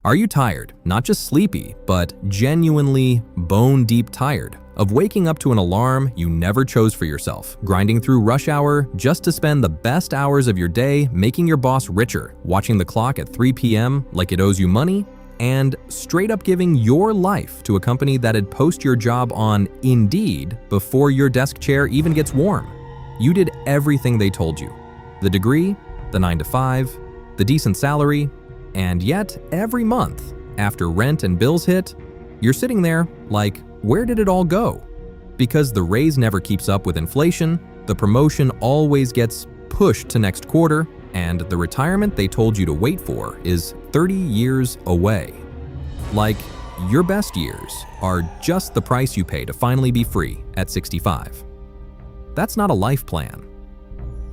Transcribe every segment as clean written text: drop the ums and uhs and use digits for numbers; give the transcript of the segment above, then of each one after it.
Are you tired, not just sleepy, but genuinely bone-deep tired of waking up to an alarm you never chose for yourself, grinding through rush hour just to spend the best hours of your day making your boss richer, watching the clock at 3 p.m. like it owes you money, and straight up giving your life to a company that'd post your job on Indeed before your desk chair even gets warm? You did everything they told you. The degree, the 9 to 5, the decent salary, and yet every month, after rent and bills hit, you're sitting there like, where did it all go? Because the raise never keeps up with inflation, the promotion always gets pushed to next quarter, and the retirement they told you to wait for is 30 years away. Like, your best years are just the price you pay to finally be free at 65. That's not a life plan.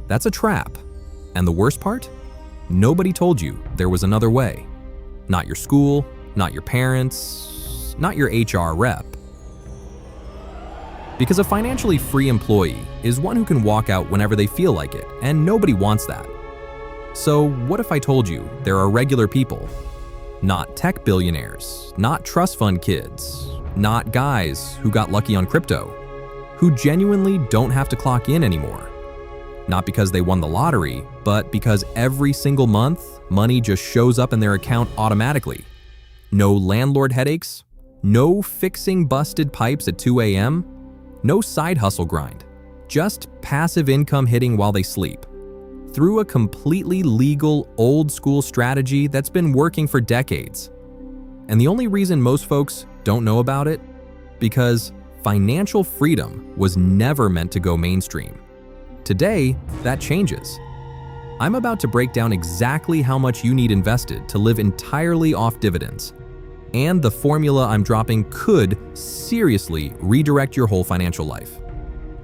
That's a trap. And the worst part? Nobody told you there was another way. Not your school, not your parents, not your HR rep. Because a financially free employee is one who can walk out whenever they feel like it, and nobody wants that. So what if I told you there are regular people, not tech billionaires, not trust fund kids, not guys who got lucky on crypto, who genuinely don't have to clock in anymore? Not because they won the lottery, but because every single month, money just shows up in their account automatically. No landlord headaches, no fixing busted pipes at 2 a.m., no side hustle grind, just passive income hitting while they sleep. Through a completely legal, old-school strategy that's been working for decades. And the only reason most folks don't know about it? Because financial freedom was never meant to go mainstream. Today, that changes. I'm about to break down exactly how much you need invested to live entirely off dividends. And the formula I'm dropping could seriously redirect your whole financial life.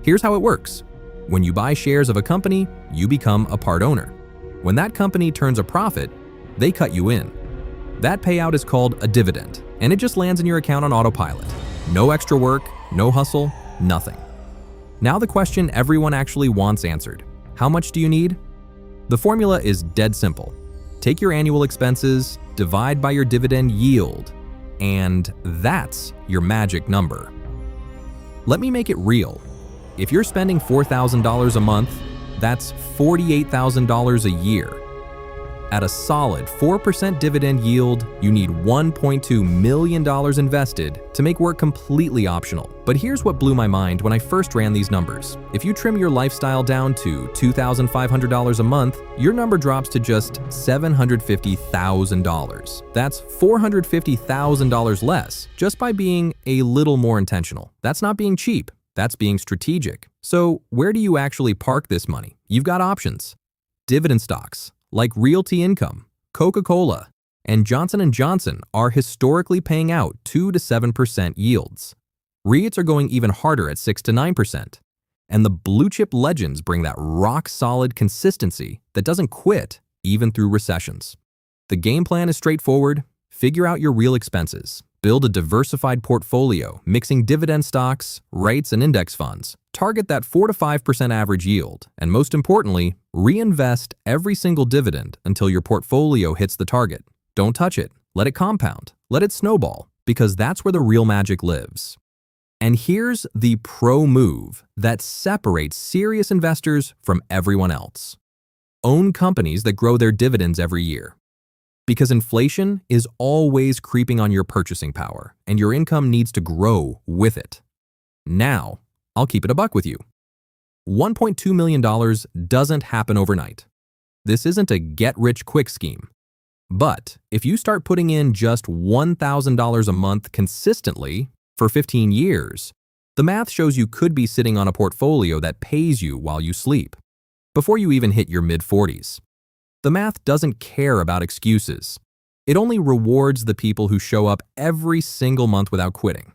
Here's how it works. When you buy shares of a company, you become a part owner. When that company turns a profit, they cut you in. That payout is called a dividend, and it just lands in your account on autopilot. No extra work, no hustle, nothing. Now the question everyone actually wants answered. How much do you need? The formula is dead simple. Take your annual expenses, divide by your dividend yield, and that's your magic number. Let me make it real. If you're spending $4,000 a month, that's $48,000 a year. At a solid 4% dividend yield, you need $1.2 million invested to make work completely optional. But here's what blew my mind when I first ran these numbers. If you trim your lifestyle down to $2,500 a month, your number drops to just $750,000. That's $450,000 less just by being a little more intentional. That's not being cheap. That's being strategic. So where do you actually park this money? You've got options. Dividend stocks like Realty Income, Coca-Cola, and Johnson & Johnson are historically paying out 2 to 7% yields. REITs are going even harder at 6 to 9%. And the blue chip legends bring that rock-solid consistency that doesn't quit even through recessions. The game plan is straightforward. Figure out your real expenses. Build a diversified portfolio, mixing dividend stocks, REITs, and index funds. Target that 4 to 5% average yield, and most importantly, reinvest every single dividend until your portfolio hits the target. Don't touch it. Let it compound. Let it snowball, because that's where the real magic lives. And here's the pro move that separates serious investors from everyone else. Own companies that grow their dividends every year. Because inflation is always creeping on your purchasing power, and your income needs to grow with it. Now, I'll keep it a buck with you. $1.2 million doesn't happen overnight. This isn't a get-rich-quick scheme. But if you start putting in just $1,000 a month consistently for 15 years, the math shows you could be sitting on a portfolio that pays you while you sleep, before you even hit your mid-40s. The math doesn't care about excuses. It only rewards the people who show up every single month without quitting.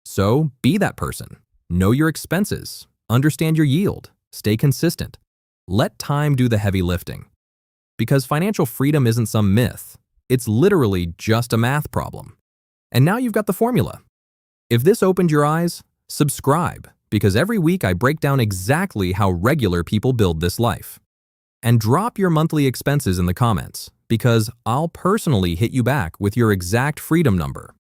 So be that person. Know your expenses. Understand your yield. Stay consistent. Let time do the heavy lifting. Because financial freedom isn't some myth. It's literally just a math problem. And now you've got the formula. If this opened your eyes, subscribe, because every week I break down exactly how regular people build this life. And drop your monthly expenses in the comments, because I'll personally hit you back with your exact freedom number.